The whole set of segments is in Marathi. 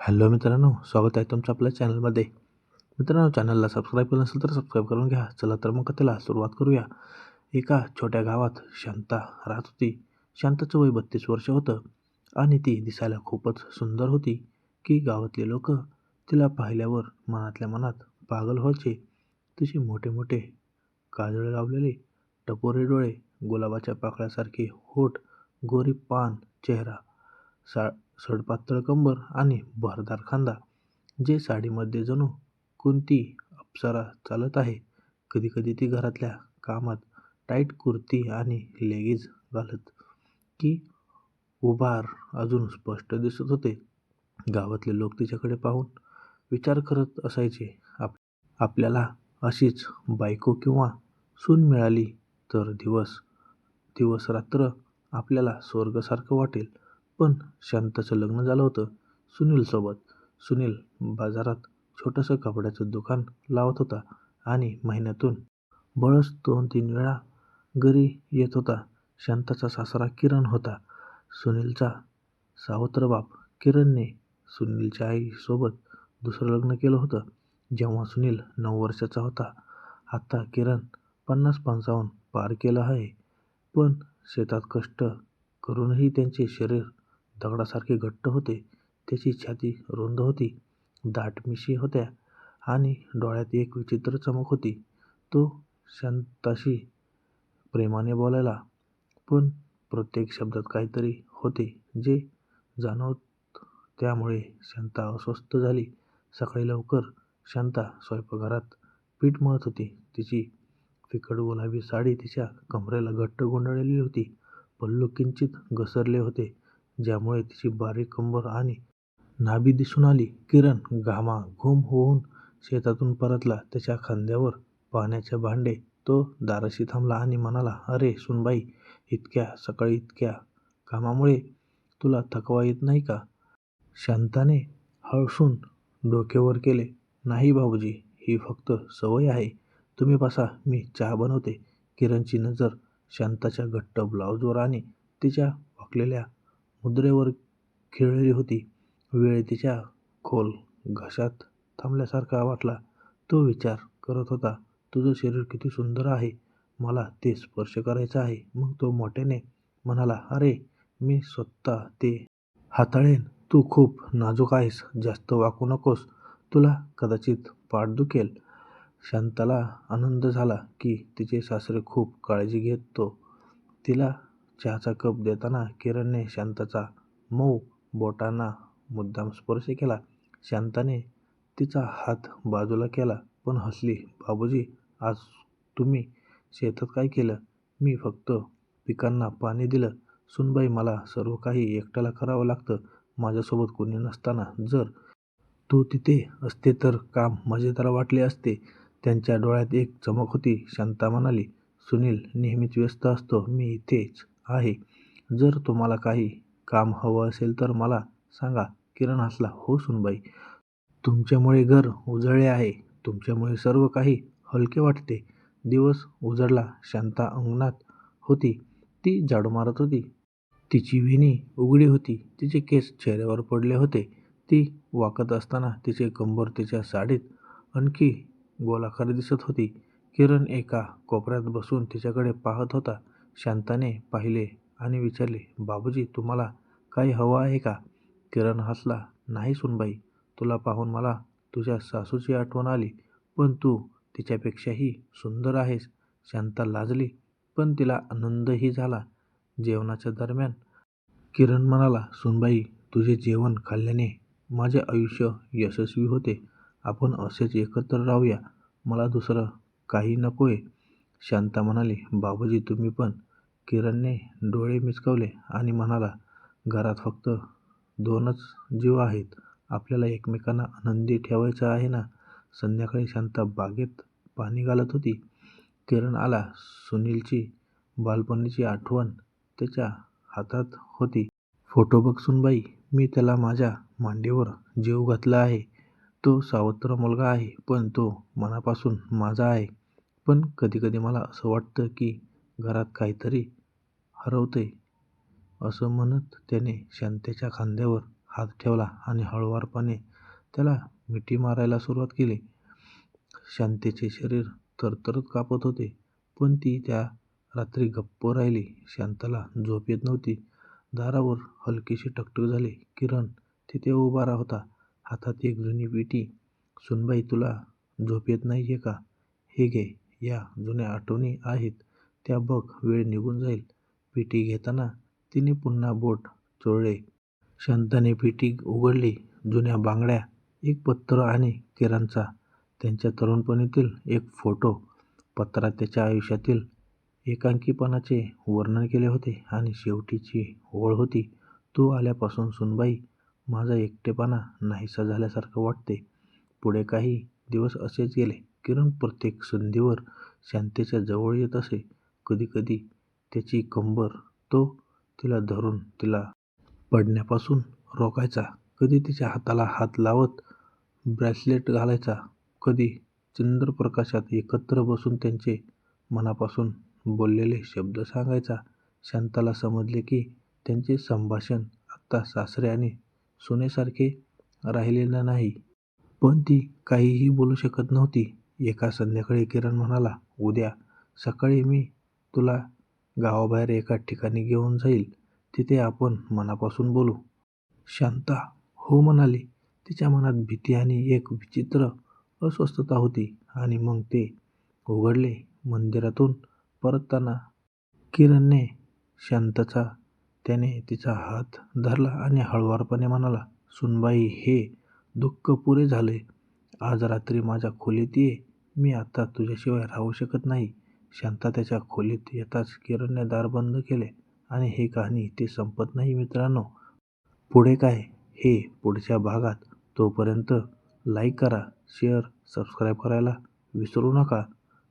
हॅलो मित्रांनो, स्वागत आहे तुमचं आपल्या चॅनलमध्ये. मित्रांनो, चॅनलला सबस्क्राईब केलं नसेल तर सबस्क्राईब करून घ्या. चला तर मग कथेला सुरुवात करूया. एका छोट्या गावात शांता राहत होती. शांताचं वय 32 वर्ष होतं आणि ती दिसायला खूपच सुंदर होती की गावातले लोक तिला पाहिल्यावर मनातल्या मनात पागल व्हायचे. तिचे मोठे मोठे काजळ लावलेले टपोरे डोळे, गुलाबाच्या पाकळ्यासारखे होठ, गोरी पान चेहरा, सा सडपातळ कंबर आणि भरदार खांदा, जे साडीमध्ये जणू कोणती अप्सरा चालत आहे. कधी कधी ती घरातल्या कामात टाईट कुर्ती आणि लेगिज घालत की उभार अजून स्पष्ट दिसत होते. गावातले लोक तिच्याकडे पाहून विचार करत असायचे, आपल्याला अशीच बायको किंवा सून मिळाली तर दिवस दिवस रात्र आपल्याला स्वर्गासारखं वाटेल. पण शांताचं लग्न झालं होतं सुनीलसोबत. सुनील बाजारात छोटंसं कपड्याचं दुकान लावत होता आणि महिन्यातून बळच 2-3 वेळा घरी येत होता. शांताचा सासरा किरण होता, सुनीलचा सावत्र बाप. किरणने सुनीलच्या आईसोबत दुसरं लग्न केलं होतं जेव्हा सुनील 9 वर्षाचा होता. आता किरण 50-55 पार केलं आहे. पण शेतात कष्ट करूनही त्यांचे शरीर दगडासारखे घट्ट होते. त्याची छाती रुंद होती, दाट मिशी होत्या आणि डोळ्यात एक विचित्र चमक होती. तो शांताशी प्रेमाने बोलायला, पण प्रत्येक शब्दात काहीतरी होते जे जाणवत. त्यामुळे शांता अस्वस्थ झाली. सकाळी लवकर शांता स्वयंपाकघरात पीठ मळत होती. तिची फिकट गुलाबी साडी तिच्या कमरेला घट्ट गुंडाळलेली होती. पल्लू किंचित घसरले होते, ज्यामुळे तिची बारीक कंबर आणि नाभी दिसून आली. किरण घामाघूम होऊन शेतातून परतला. त्याच्या खांद्यावर पाण्याचे भांडे. तो दाराशी थांबला आणि म्हणाला, "अरे सुनबाई, इतक्या सकाळी इतक्या कामामुळे तुला थकवा येत नाही का?" शांताने हळसून डोके वर केले. "नाही बाबूजी, ही फक्त सवय आहे. तुम्ही बसा, मी चहा बनवते." किरणची नजर शांताच्या घट्ट ब्लाऊजवर आणि तिच्या वाकलेल्या मुद्रेवर खिळली होती. वेळ तिच्या खोल घशात थांबल्यासारखा वाटला. तो विचार करत होता, "तुझं शरीर किती सुंदर आहे, मला ते स्पर्श करायचं आहे." मग तो मोठ्याने म्हणाला, "अरे, मी स्वतः ते हाताळेन. तू खूप नाजूक आहेस, जास्त वाकू नकोस, तुला कदाचित पाठ दुखेल." शांताला आनंद झाला की तिचे सासरे खूप काळजी घेतो. तिला चहाचा कप देताना किरणने शांताचा मऊ बोटांना मुद्दाम स्पर्श केला. शांताने तिचा हात बाजूला केला पण हसली. "बाबूजी, आज तुम्ही शेतात काय केलं?" "मी फक्त पिकांना पाणी दिलं सुनबाई. मला सर्व काही एकट्याला करावं लागतं माझ्यासोबत कोणी नसताना. जर तू तिथे असते तर काम मजेदार वाटले असते." त्यांच्या डोळ्यात एक चमक होती. शांता म्हणाली, "सुनील नेहमीच व्यस्त असतो, मी इथेच आहे. जर तुम्हाला काही काम हवं असेल तर मला सांगा." किरण हसला, "हो सुनबाई, तुमच्यामुळे घर उजळले आहे, तुमच्यामुळे सर्व काही हलके वाटते." दिवस उजळला. शांता अंगणात होती. ती झाडू मारत होती. तिची वेणी उघडी होती, तिचे केस चेहऱ्यावर पडले होते. ती वाकत असताना तिचे कंबर तिच्या साडीत आणखी गोलाकार दिसत होती. किरण एका कोपऱ्यात बसून तिच्याकडे पाहत होता. शांताने पाहिले आणि विचारले, "बाबूजी, तुम्हाला काही हवं आहे का?" किरण हसला, "नाही सुनबाई, तुला पाहून मला तुझ्या सासूची आठवण आली, पण तू तिच्यापेक्षाही सुंदर आहेस." शांता लाजली, पण तिला आनंदही झाला. जेवणाच्या दरम्यान किरण म्हणाला, "सुनबाई, तुझे जेवण खाल्ल्याने माझे आयुष्य यशस्वी होते. आपण असेच एकत्र राहूया, मला दुसरं काही नकोय." शांता म्हणाली, "बाबूजी, तुम्ही पण?" किरणने डोळे मिचकावले आणि म्हणाला, "घरात फक्त 2च जीव आहेत, आपल्याला एकमेकांना आनंदी ठेवायचं आहे ना." संध्याकाळी शांता बागेत पाणी घालत होती. किरण आला. सुनीलची बालपणीची आठवण त्याच्या हातात होती. "फोटो बघ सुनबाई, मी त्याला माझ्या मांडीवर जीव घातला आहे. तो सावत्र मुलगा आहे, पण तो मनापासून माझा आहे. पण कधी-कधी मला असं वाटतं की घरात काहीतरी हरवतंय." असं म्हणत त्याने शांतेच्या खांद्यावर हात ठेवला आणि हळुवारपणे त्याला मिठी मारायला सुरुवात केली. शांतेचे शरीर थरथर कापत होते, पण ती त्या रात्री गप्प राहिली. शांताला झोप येत नव्हती. दारावर हलकीशी टकटक झाली. किरण तिथे उभा होता, हातात एक जुनी पेटी. "सुनबाई, तुला झोप येत नाहीये का? हे घे, या जुन्या आठवणी आहेत त्या बघ, वेळ निघून जाईल." पेटी घेताना तिने पुन्हा बोट चोळले. शांताने पेटी उघडली. जुन्या बांगड्या, एक पत्र आणि किरणचा त्यांच्या तरुणपणीतील एक फोटो. पत्रात त्याच्या आयुष्यातील एकाकीपणाचे वर्णन केले होते आणि शेवटची ओळ होती, "तू आल्यापासून सुनबाई, माझा एकटेपणा नाहीसा झाल्यासारखं वाटते." पुढे काही दिवस असेच गेले. किरण प्रत्येक संधीवर शांतेच्या जवळ येत असे. कधीकधी त्याची कंबर तो तिला धरून तिला पडण्यापासून रोखायचा, कधी तिच्या हाताला हात लावत ब्रेसलेट घालायचा, कधी चंद्रप्रकाशात एकत्र बसून त्यांचे मनापासून बोललेले शब्द सांगायचा. शांताला समजले की त्यांचे संभाषण आता सासरे आणि सुनेसारखे राहिलेले नाही. पण ती काहीही बोलू शकत नव्हती. एका संध्याकाळी किरण म्हणाला, "उद्या सकाळी मी तुला गावाबाहेर एका ठिकाणी घेऊन जाईल. तिथे आपण मनापासून बोलू." शांता हो म्हणाली. तिच्या मनात भीती आणि एक विचित्र अस्वस्थता होती. आणि मग ते उघडले. मंदिरातून परतताना किरणने शांताचा त्याने तिचा हात धरला आणि हळुवारपणे म्हणाला, "सुनबाई, हे दुःख पुरे झाले. आज रात्री माझ्या खोलीत ये. मी आता तुझ्याशिवाय राहू शकत नाही." शांता त्याच्या खोलीत येताच किरणने दार बंद केले. आणि ही कहाणी इथे संपत नाही मित्रांनो. पुढे काय हे पुढच्या भागात. तोपर्यंत लाईक करा, शेअर, सबस्क्राईब करायला विसरू नका.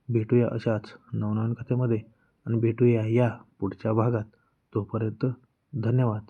भेटूया अशाच नवनवीन कथेमध्ये आणि भेटूया या पुढच्या भागात. तोपर्यंत धन्यवाद.